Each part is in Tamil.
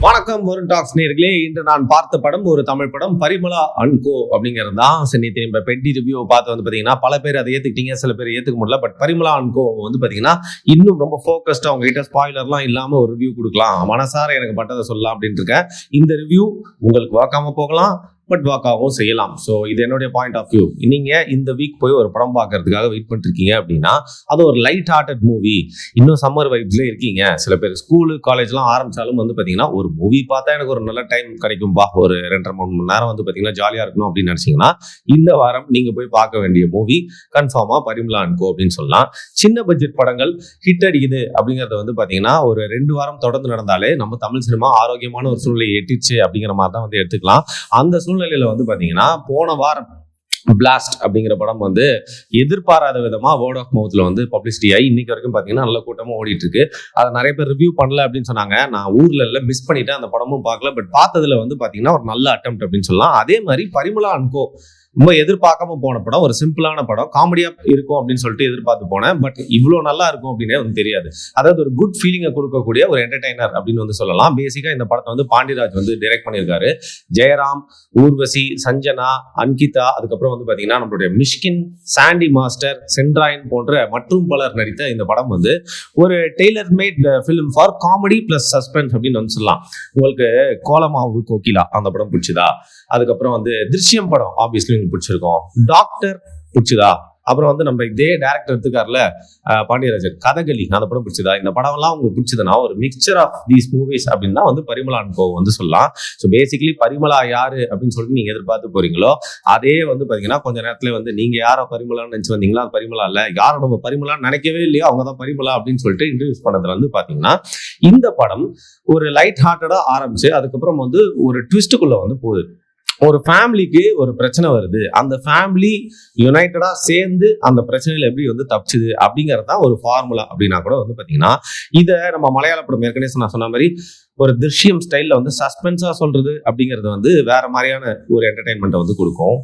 வணக்கம் வருண் டாக்ஸ் நேயர்களே. இன்று நான் பார்த்த படம் ஒரு தமிழ் படம், பரிமளா அண்ட் கோ அப்படிங்கிறது தான். சரி, நம்ம பெட்டி ரிவ்யூ பார்த்து வந்து பார்த்தீங்கன்னா பல பேர் அதை ஏற்றுக்கிட்டீங்க, சில பேர் ஏற்றுக்க முடியல. பட் பரிமளா அண்ட் கோ வந்து பார்த்தீங்கன்னா இன்னும் ரொம்ப ஃபோக்கஸ்டாக உங்ககிட்ட ஸ்பாய்லர்லாம் இல்லாமல் ஒரு ரிவ்யூ கொடுக்கலாம், மனசார எனக்கு பட்டதை சொல்லலாம் அப்படின்ட்டு இருக்கேன். இந்த ரிவ்யூ உங்களுக்கு வாக்காம போகலாம், பட் வாக்காகவும் செய்யலாம். ஸோ இது என்னுடைய பாயிண்ட் ஆஃப் வியூ. நீங்கள் இந்த வீக் போய் ஒரு படம் பார்க்கறதுக்காக வெயிட் பண்ணிட்டு இருக்கீங்க அப்படின்னா அது ஒரு லைட் ஹார்ட்டட் மூவி. இன்னும் சம்மர் வைப்ஸ்ல இருக்கீங்க, சில பேர் ஸ்கூலு காலேஜ்லாம் ஆரம்பிச்சாலும் வந்து பார்த்தீங்கன்னா ஒரு மூவி பார்த்தா எனக்கு ஒரு நல்ல டைம் கிடைக்கும்பா, ஒரு 2.5-3 மணி நேரம் வந்து பார்த்தீங்கன்னா ஜாலியாக இருக்கணும் அப்படின்னு நினச்சிங்கன்னா இந்த வாரம் நீங்கள் போய் பார்க்க வேண்டிய மூவி கன்ஃபார்மாக பரிமளா அண்ட் கோ அப்படின்னு சொல்லலாம். சின்ன பட்ஜெட் படங்கள் ஹிட் அடிக்குது அப்படிங்கிறத வந்து பார்த்தீங்கன்னா ஒரு 2 வாரம் தொடர்ந்து நடந்தாலே நம்ம தமிழ் சினிமா ஆரோக்கியமான ஒரு சூழ்நிலையை எட்டிச்சு அப்படிங்கிற மாதிரி தான் வந்து எடுத்துக்கலாம். அந்த சூழ்நிலையில வந்து பாத்தீங்கன்னா போன வாரம் பிளாஸ்ட் அப்படிங்கிற படம் வந்து எதிர்பாராத விதமா வேர்ட் ஆஃப் மவுத்ல வந்து பப்ளிசிட்டி ஆகி இன்னைக்கு வரைக்கும் பாத்தீங்கன்னா நல்ல கூட்டமா ஓடிட்டு இருக்கு. அதை நிறைய பேர் ரிவ்யூ பண்ணல அப்படின்னு சொன்னாங்க. நான் ஊர்ல இல்ல, மிஸ் பண்ணிட்டேன், அந்த படமும் பார்க்கல. பட் பார்த்ததுல வந்து பாத்தீங்கன்னா ஒரு நல்ல அட்டெம்ப்ட் அப்படின்னு சொல்லலாம். அதே மாதிரி பரிமளா அண்ட் கோ ரொம்ப எதிர்பார்க்காம போன படம், ஒரு சிம்பிளான படம், காமெடியா இருக்கும் அப்படின்னு சொல்லிட்டு எதிர்பார்த்து போனேன். பட் இவ்வளவு நல்லா இருக்கும் அப்படின்னே வந்து தெரியாது. அதாவது ஒரு குட் ஃபீலிங்கை கொடுக்கக்கூடிய ஒரு என்டர்டைனர் அப்படின்னு வந்து சொல்லலாம். பேசிக்கா இந்த படத்தை வந்து பாண்டியராஜ் வந்து டைரக்ட் பண்ணியிருக்காரு. ஜெயராம், ஊர்வசி, சஞ்சனா, அன்கிதா, அதுக்கப்புறம் வந்து பாத்தீங்கன்னா நம்மளுடைய மிஷ்கின், சாண்டி மாஸ்டர், சென்ட்ராயன் போன்ற மற்றும் பலர் நடித்த இந்த படம் வந்து ஒரு tailor made film for comedy plus suspense அப்படின்னு வந்து சொல்லலாம். உங்களுக்கு கோலமாவு கோகிலா அந்த படம் பிடிச்சதா? அதுக்கப்புறம் வந்து திருஷ்யம் படம் ஆப்வியஸ்லி உங்களுக்கு பிடிச்சிருக்கும். டாக்டர் பிடிச்சதா? அப்புறம் வந்து நம்ம இதே டேரக்டர் எடுத்துக்காருல பாண்டியராஜன், கதகளி அந்த படம் பிடிச்சதா? இந்த படம் எல்லாம் உங்களுக்கு பிடிச்சதுன்னா ஒரு மிக்சர் ஆஃப் தீஸ் மூவிஸ் அப்படின்னா வந்து பரிமளா அண்ட் கோ வந்து சொல்லலாம். ஸோ பேசிக்கலி பரிமளா யாரு அப்படின்னு சொல்லிட்டு நீங்க எதிர்பார்த்து போறீங்களோ அதே வந்து பாத்தீங்கன்னா கொஞ்ச நேரத்துல வந்து நீங்க யாரோ பரிமளான்னு நினைச்சு வந்தீங்களா, அது பரிமளா இல்ல. யாரும் நம்ம பரிமளான்னு நினைக்கவே இல்லையோ அவங்க தான் பரிமளா அப்படின்னு சொல்லிட்டு இன்ட்ரடியூஸ் பண்ணதுல வந்து பாத்தீங்கன்னா இந்த படம் ஒரு லைட் ஹார்ட்டடா ஆரம்பிச்சு அதுக்கப்புறம் வந்து ஒரு ட்விஸ்டுக்குள்ள வந்து போகுது. ஒரு ஃபேமிலிக்கு ஒரு பிரச்சனை வருது, அந்த ஃபேமிலி யுனைடடா சேர்ந்து அந்த பிரச்சனையில எப்படி வந்து தப்பிச்சுது அப்படிங்கிறது தான் ஒரு ஃபார்முலா அப்படின்னா கூட வந்து பாத்தீங்கன்னா இதை நம்ம மலையாள படம் ஏற்கனவே நான் சொன்ன மாதிரி ஒரு திருஷ்யம் ஸ்டைல்ல வந்து சஸ்பென்ஸா சொல்றது அப்படிங்கிறது வந்து வேற மாதிரியான ஒரு என்டர்டைன்மெண்ட்டை வந்து கொடுக்கும்.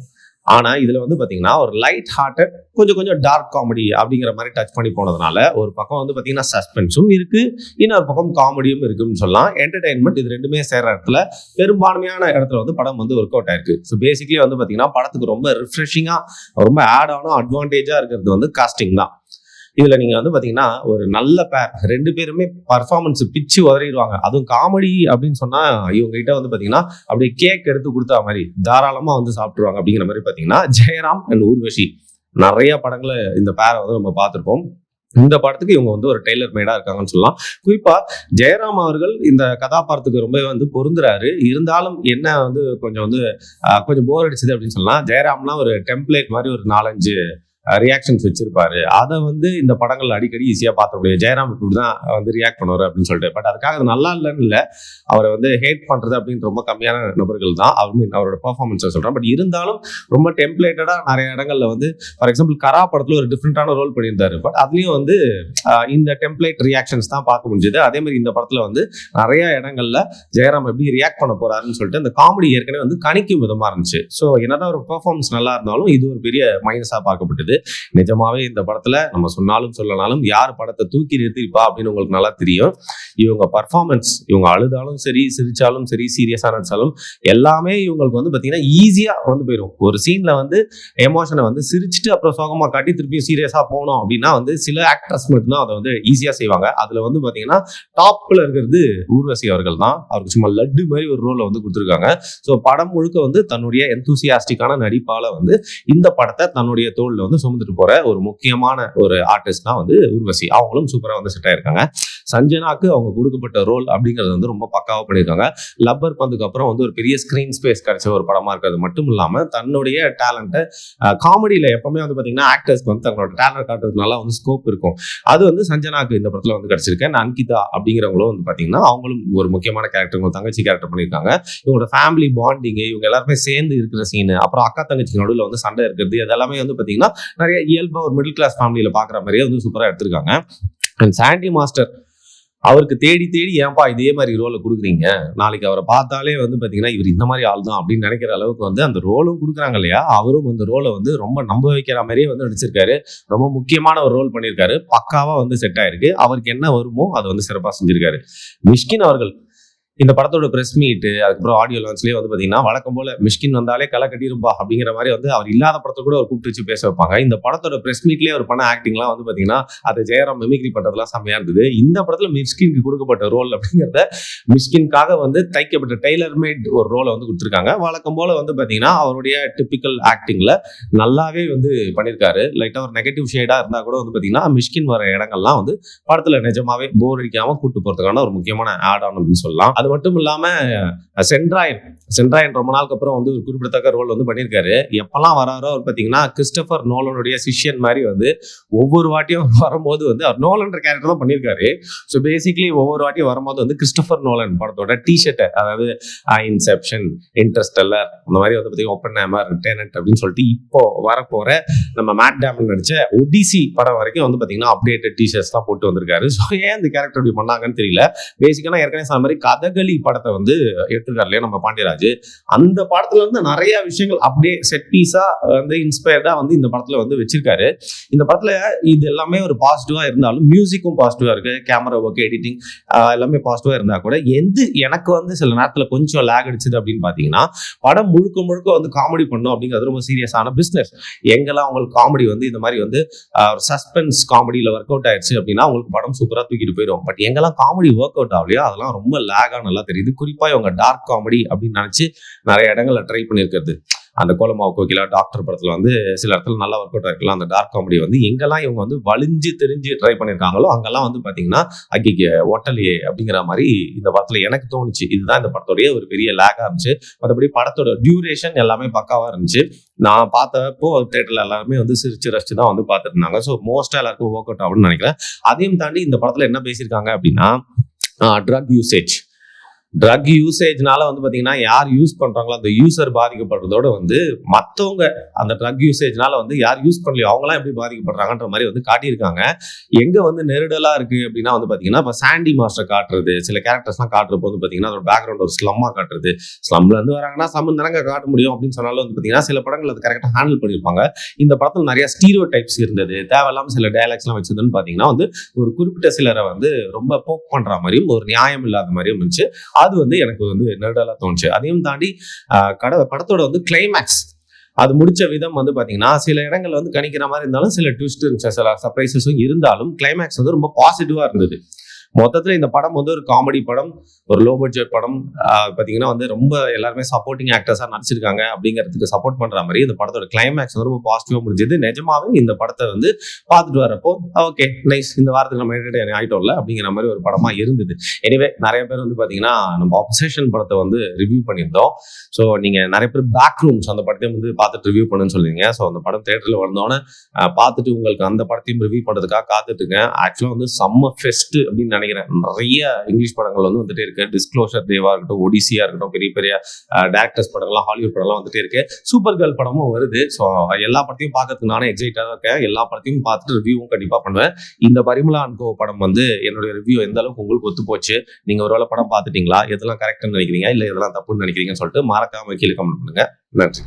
ஆனா இதுல வந்து பாத்தீங்கன்னா ஒரு லைட் ஹார்ட்டட் கொஞ்சம் டார்க் காமெடி அப்படிங்கிற மாதிரி டச் பண்ணி போனதுனால ஒரு பக்கம் வந்து பாத்தீங்கன்னா சஸ்பென்ஸும் இருக்கு, இன்னொரு பக்கம் காமெடியும் இருக்குன்னு சொல்லலாம். என்டர்டைன்மெண்ட் இது ரெண்டுமே சேர்ற இடத்துல பெரும்பான்மையான இடத்துல வந்து படம் வந்து ஒர்க் அவுட் ஆயிருக்கு. ஸோ பேசிக்கலி வந்து பாத்தீங்கன்னா படத்துக்கு ரொம்ப ரிஃப்ரெஷிங்கா ரொம்ப ஆட் ஆனும் அட்வான்டேஜா இருக்கிறது வந்து காஸ்டிங் தான். இதுல நீங்க வந்து பாத்தீங்கன்னா ஒரு நல்ல பேர், 2 பேருமே பர்ஃபார்மன்ஸ் பிச்சு உதறிடுவாங்க. அதுவும் காமெடி அப்படின்னு சொன்னா இவங்க கிட்ட வந்து பாத்தீங்கன்னா அப்படியே கேக் எடுத்து கொடுத்தா மாதிரி தாராளமா வந்து சாப்பிட்டுருவாங்க. அப்படிங்கிற மாதிரி பாத்தீங்கன்னா ஜெயராம் அண்ட் ஊர்வசி நிறைய படங்களை இந்த பேரை வந்து நம்ம பார்த்திருப்போம். இந்த படத்துக்கு இவங்க வந்து ஒரு டெய்லர் மேடா இருக்காங்கன்னு சொல்லலாம். குறிப்பா ஜெயராம் அவர்கள் இந்த கதாபாத்திரத்துக்கு ரொம்ப வந்து பொருந்துறாரு. இருந்தாலும் என்ன வந்து கொஞ்சம் போர் அடிச்சது அப்படின்னு சொல்லலாம். ஜெயராம்லாம் ஒரு டெம்ப்ளேட் மாதிரி ஒரு 4-5 ரியாக்ஷன்ஸ் வச்சிருப்பாரு. அதை வந்து இந்த படங்கள் அடிக்கடி ஈஸியா பார்த்த முடியும். ஜெயராம் இப்படிதான் வந்து ரியாக்ட் பண்ணுவாரு அப்படின்னு சொல்லிட்டு. பட் அதுக்காக அது நல்லா இல்லைன்னு இல்லை, அவரை வந்து ஹேட் பண்றது அப்படின்னு ரொம்ப கம்மியான நபர்கள் தான் அவரோட பெர்ஃபார்மன்ஸை சொல்றேன். பட் இருந்தாலும் ரொம்ப டெம்ப்ளேட்டடா நிறைய இடங்கள்ல வந்து ஃபார் எக்ஸாம்பிள் கரா படத்துல ஒரு டிஃப்ரெண்டான ரோல் பண்ணியிருந்தாரு. பட் அதுலயும் வந்து இந்த டெம்ப்ளேட் ரியாக்ஷன்ஸ் தான் பார்க்க முடிஞ்சது. அதே மாதிரி இந்த படத்துல வந்து நிறைய இடங்கள்ல ஜெயராம் எப்படி ரியாக்ட் பண்ண போறாருன்னு சொல்லிட்டு அந்த காமெடி ஏற்கனவே வந்து கணிக்கும் விதமா இருந்துச்சு. ஸோ என்னதான் ஒரு பெர்ஃபார்மன்ஸ் நல்லா இருந்தாலும் இது ஒரு பெரிய மைனஸா பார்க்கப்பட்டது. நிஜமாவே இந்த படத்துல நம்ம சொன்னாலும் சொல்லனாலும் யார் படத்தை தூக்கி நிறுத்திருப்பா அப்படின்னு உங்களுக்கு நல்லா தெரியும். இவங்க பர்ஃபார்மன்ஸ், இவங்க அழுதாலும் சரி, சிரிச்சாலும் சரி, சீரியஸா நடிச்சாலும் எல்லாமே இவங்களுக்கு வந்து பாத்தீங்கன்னா ஈஸியா வந்து போயிடும். ஒரு சீன்ல வந்து எமோஷனை வந்து சிரிச்சுட்டு அப்புறம் சோகமா காட்டி திருப்பியும் சீரியஸா போனோம் அப்படின்னா வந்து சில ஆக்டர்ஸ் மட்டும்தான் அதை வந்து ஈஸியா செய்வாங்க. அதுல வந்து பாத்தீங்கன்னா டாப்ல இருக்கிறது ஊர்வசி அவர்கள் தான். அவருக்கு சும்மா லட்டு மாதிரி ஒரு ரோலை வந்து கொடுத்துருக்காங்க. ஸோ படம் முழுக்க வந்து தன்னுடைய எந்தூசியாஸ்டிக்கான நடிப்பால வந்து இந்த படத்தை தன்னுடைய தோல்ல வந்து சுமந்துட்டு போற ஒரு முக்கியமான ஒரு ஆர்டிஸ்ட் தான் வந்து ஊர்வசி. அவங்களும் சூப்பரா வந்து செட் ஆயிருக்காங்க. சஞ்சனாக்கு அவங்க கொடுக்கப்பட்ட ரோல் அப்படிங்கிறது வந்து ரொம்ப பக்காவா பண்ணியிருக்காங்க. லப்பர் பந்துக்கு அப்புறம் வந்து ஒரு பெரிய ஸ்கிரீன் ஸ்பேஸ் கிடைச்ச ஒரு படமா இருக்கிறது மட்டும் இல்லாம தன்னுடைய டேலண்ட்டை காமெடியில எப்பவுமே வந்து பாத்தீங்கன்னா ஆக்டர்ஸ்க்கு வந்து தங்களோட டேலண்ட் காட்டுறதுக்கு நல்லா வந்து ஸ்கோப் இருக்கும். அது வந்து சஞ்சனாக்கு இந்த படத்துல வந்து கிடைச்சிருக்கேன். அன்கிதா அப்படிங்கிறவங்களும் வந்து பாத்தீங்கன்னா அவங்களும் ஒரு முக்கியமான கேரக்டர், தங்கச்சி கேரக்டர் பண்ணியிருக்காங்க. இவங்களோட ஃபேமிலி பாண்டிங், இவங்க எல்லாருமே சேர்ந்து இருக்கிற சீனு, அப்புறம் அக்கா தங்கச்சி நடுவில் வந்து சண்டை இருக்கிறது, அதெல்லாமே வந்து பாத்தீங்கன்னா நிறைய இயல்பா ஒரு மிடில் கிளாஸ் ஃபேமிலியில பாக்குற மாதிரியே வந்து சூப்பரா எடுத்திருக்காங்க. அண்ட் சாண்டி மாஸ்டர் அவருக்கு தேடி ஏன்பா இதே மாதிரி ரோலை கொடுக்குறீங்க, நாளைக்கு அவரை பார்த்தாலே வந்து பாத்தீங்கன்னா இவர் இந்த மாதிரி ஆள் தான் அப்படின்னு நினைக்கிற அளவுக்கு வந்து அந்த ரோலும் கொடுக்குறாங்க இல்லையா. அவரும் அந்த ரோலை வந்து ரொம்ப நம்ப வைக்கிற மாதிரியே வந்து நடிச்சிருக்காரு. ரொம்ப முக்கியமான ஒரு ரோல் பண்ணியிருக்காரு. பக்காவா வந்து செட் ஆயிருக்கு. அவருக்கு என்ன வருமோ அதை வந்து சிறப்பாக செஞ்சிருக்காரு. மிஷ்கின் அவர்கள் இந்த படத்தோட பிரஸ் மீட் அதுக்கப்புறம் ஆடியோ லான்ச்லயே வந்து பாத்தீங்கன்னா வழக்கம் போல மிஷ்கின் வந்தாலே களை கட்டிருப்பா அப்படிங்கிற மாதிரி வந்து அவர் இல்லாத படத்தை கூட அவர் கூப்பிட்டு வச்சு பேச வைப்பாங்க. இந்த படத்தோட பிரஸ் மீட்லயே அவர் பண்ண ஆக்டிங்லாம் வந்து பாத்தீங்கன்னா அது ஜெயராம் மிமிக்ரி பண்றதுலாம் செம்மையா இருந்தது. இந்த படத்துல மிஷ்கினுக்கு கொடுக்கப்பட்ட ரோல் அப்படிங்கிறத மிஷ்கின்காக வந்து தைக்கப்பட்ட டெய்லர் மேட் ஒரு ரோலை வந்து கொடுத்துருக்காங்க. வழக்கம் போல வந்து பாத்தீங்கன்னா அவருடைய டிபிக்கல் ஆக்டிங்ல நல்லாவே வந்து பண்ணியிருக்காரு. லைட்டா ஒரு நெகட்டிவ் ஷேடா இருந்தா கூட வந்து பாத்தீங்கன்னா மிஷ்கின் வர இடங்கள்லாம் வந்து படத்துல நிஜமாவே போர் அடிக்காம கூட்டு போறதுக்கான ஒரு முக்கியமான ஆட் ஆன் அப்படின்னு சொல்லலாம். அது மட்டும் இல்லாம சென்ட்ராயன் ரொம்ப நாளுக்கு அப்புறம் வந்து ஒரு குறிப்பிடத்தக்க ரோல் வந்து பண்ணியிருக்காரு. எப்பெல்லாம் வராரோ அவர் பார்த்தீங்கன்னா கிறிஸ்டோபர் நோலனுடைய சிஷ்யன் மாதிரி வந்து ஒவ்வொரு வாட்டியும் வரும்போது வந்து அவர் நோலன்ற கேரக்டர் தான் பண்ணியிருக்காரு. ஸோ பேசிக்கலி ஒவ்வொரு வாட்டியும் வரும்போது வந்து கிறிஸ்டோபர் நோலன் படத்தோட டிஷர்ட்டை, அதாவது இன்செப்ஷன், இன்டர்ஸ்டெல்லர், அந்த மாதிரி வந்து பார்த்தீங்கன்னா ஓப்பன்ஹைமர், டெனட் அப்படின்னு சொல்லிட்டு இப்போ வரப்போற நம்ம மேட் டேமன் நடிச்ச ஒடிசி படம் வரைக்கும் வந்து பார்த்தீங்கன்னா அப்டேட்டட் டிஷர்ட்ஸ் தான் போட்டு வந்திருக்காரு. ஸோ ஏன் இந்த கேரக்டர் இப்படி பண்ணாங்கன்னு தெரியல. பேசிக்கான ஏற்கனவே சொன்ன மாதிரி கதகளி படத்தை வந்து எடுத்துருக்காரு இல்லையா நம்ம பாண்டியராஜ். அந்த படத்துல இருந்து நிறைய விஷயங்கள் அப்படியே செட் பீஸா வந்து இன்ஸ்பயர்டா வந்து இந்த படத்துல வந்து வச்சிருக்காரு. இந்த படத்துல இது எல்லாமே ஒரு பாசிட்டிவா இருந்தாலும் மியூசிக்கும் பாசிட்டிவா இருக்கு, கேமரா ஒர்க், எடிட்டிங் எல்லாமே பாசிட்டிவா இருந்தா கூட எனக்கு வந்து சில நேரத்துல கொஞ்சம் லேக் அடிச்சது அப்படின்னு பாத்தீங்கன்னா, படம் முழுக்க முழுக்க வந்து காமெடி பண்ணும் அப்படிங்கிறது ரொம்ப சீரியஸான பிசினஸ். எங்கெல்லாம் உங்களுக்கு காமெடி வந்து இந்த மாதிரி வந்து சஸ்பென்ஸ் காமெடியில ஒர்க் அவுட் ஆயிடுச்சு அப்படின்னா உங்களுக்கு படம் சூப்பரா தூக்கிட்டு போயிடும். பட் எங்கெல்லாம் காமெடி ஒர்க் அவுட் ஆகலையோ அதெல்லாம் ரொம்ப லேகா நல்லா தெரியுது. குறிப்பா இவங்க டார்க் காமெடி அப்படின்னு நினைச்சு நிறைய இடங்கள்ல ட்ரை பண்ணியிருக்கிறது. அந்த கோலமாவு கோகிலா டாக்டர் படத்துல வந்து சில இடத்துல நல்லா ஒர்க் அவுட் ஆயிருக்கலாம். அந்த டார்க் காமெடி வந்து எங்கெல்லாம் இவங்க வந்து வலிஞ்சு தெரிஞ்சு ட்ரை பண்ணியிருக்காங்களோ அங்கெல்லாம் வந்து பாத்தீங்கன்னா அக்கிக்கு ஒட்டலையே அப்படிங்கிற மாதிரி இந்த படத்துல எனக்கு தோணுச்சு. இதுதான் இந்த படத்தோடைய ஒரு பெரிய லேகா இருந்துச்சு. மற்றபடி படத்தோட டியூரேஷன் எல்லாமே பக்காவா இருந்துச்சு. நான் பார்த்தப்போ தியேட்டர்ல எல்லாருமே வந்து சிரிச்சு ரசிச்சு தான் வந்து பார்த்துட்டு இருந்தாங்க. ஸோ மோஸ்டா எல்லாருக்கும் ஒர்க் அவுட் ஆகும்னு நினைக்கிறேன். அதையும் தாண்டி இந்த படத்துல என்ன பேசியிருக்காங்க அப்படின்னா, ட்ரக் யூசேஜ்னால வந்து பாத்தீங்கன்னா யார் யூஸ் பண்றாங்களோ அந்த யூசர் பாதிக்கப்படுறதோட வந்து மற்றவங்க அந்த ட்ரக் யூசேஜ்னால வந்து யார் யூஸ் பண்ணலையோ அவங்களாம் எப்படி பாதிக்கப்படுறாங்கன்ற மாதிரி வந்து காட்டியிருக்காங்க. எங்க வந்து நெருடலா இருக்கு அப்படின்னா வந்து பாத்தீங்கன்னா இப்போ சாண்டி மாஸ்டர் காட்டுறது, சில கேரக்டர்ஸ்லாம் காட்டுறப்போ வந்து பாத்தீங்கன்னா அதோட பேக்ரவுண்ட் ஒரு ஸ்லம்மா காட்டுறது. ஸ்லம்ல இருந்து வராங்கன்னா ஸ்லம் தானங்க காட்ட முடியும் அப்படின்னு சொன்னாலும் வந்து பாத்தீங்கன்னா சில படங்கள் அது கரெக்டாக ஹேண்டில் பண்ணியிருப்பாங்க. இந்த படத்துல நிறைய ஸ்டீரியோ டைப்ஸ் இருந்தது, தேவையில்லாம சில டைலாக்ஸ் எல்லாம் வச்சதுன்னு பாத்தீங்கன்னா வந்து ஒரு குறிப்பிட்ட சிலரை வந்து ரொம்ப போக் பண்ற மாதிரியும் ஒரு நியாயம் இல்லாத மாதிரியும் இருந்துச்சு. அது வந்து எனக்கு வந்து நெருடலா தோணுச்சு. அதையும் தாண்டி படத்தோட வந்து கிளைமேக்ஸ் அது முடிச்ச விதம் வந்து பாத்தீங்கன்னா சில இடங்கள் வந்து கணிக்கிற மாதிரி இருந்தாலும் சில ட்விஸ்ட் இருந்துச்சு, சில சர்ப்ரைசஸும் இருந்தாலும் கிளைமேக்ஸ் வந்து ரொம்ப பாசிட்டிவா இருந்தது. மொத்தத்துல இந்த படம் வந்து ஒரு காமெடி படம், ஒரு லோ பட்ஜெட் படம். பாத்தீங்கன்னா வந்து ரொம்ப எல்லாருமே சப்போர்ட்டிங் ஆக்டர்ஸா நடிச்சிருக்காங்க அப்படிங்கிறதுக்கு சப்போர்ட் பண்ற மாதிரி இந்த படத்தோட கிளைமேக்ஸ் வந்து ரொம்ப பாசிட்டிவா முடிஞ்சது. நிஜமாவே இந்த படத்தை வந்து பார்த்துட்டு வரப்போ ஓகே நைஸ், இந்த வாரத்துக்கு நம்ம என்டர்டெயின் ஆயிட்டோம்ல அப்படிங்கிற மாதிரி ஒரு படமா இருந்தது. எனிவே நிறைய பேர் வந்து பாத்தீங்கன்னா நம்ம அப்சஷன் படத்தை வந்து ரிவ்யூ பண்ணியிருந்தோம். ஸோ நீங்க நிறைய பேர் பேக் ரூம்ஸ் அந்த படத்தையும் வந்து பார்த்துட்டு ரிவ்யூ பண்ணுன்னு சொல்லுவீங்க. ஸோ அந்த படம் தியேட்டர்ல வந்தோன்னே பார்த்துட்டு உங்களுக்கு அந்த படத்தையும் ரிவ்யூ பண்றதுக்காக காத்துட்டு இருக்கேன். ஆக்சுவலா வந்து செம்ம ஃபெஸ்ட் அப்படின்னு நினைக்கிறேன். நிறைய இங்கிலீஷ் படங்கள் வந்து வந்துட்டே இருக்கு. டிஸ்க்ளோஷர் தேவா இருக்கட்டும், ஒடிசியா இருக்கட்டும், பெரிய பெரிய டேரக்டர்ஸ் படங்கள்லாம், ஹாலிவுட் படம்லாம் வந்துட்டே இருக்கு. சூப்பர் கேர்ள் படமும் வருது. ஸோ எல்லா படத்தையும் பார்க்கறதுக்கு நானே எக்ஸைட்டா இருக்கேன். எல்லா படத்தையும் பார்த்துட்டு ரிவ்யூவும் கண்டிப்பா பண்ணுவேன். இந்த பரிமளா அண்ட் கோ படம் வந்து என்னுடைய ரிவ்யூ எந்த அளவுக்கு உங்களுக்கு ஒத்து போச்சு, நீங்க ஒருவேளை படம் பார்த்துட்டீங்களா, எதெல்லாம் கரெக்ட்னு நினைக்கிறீங்க, இல்ல எதெல்லாம் தப்புன்னு நினைக்கிறீங்கன்னு சொல்லிட்டு மறக்காம கீழே கமெண்ட் பண்ணுங்க. நன்றி.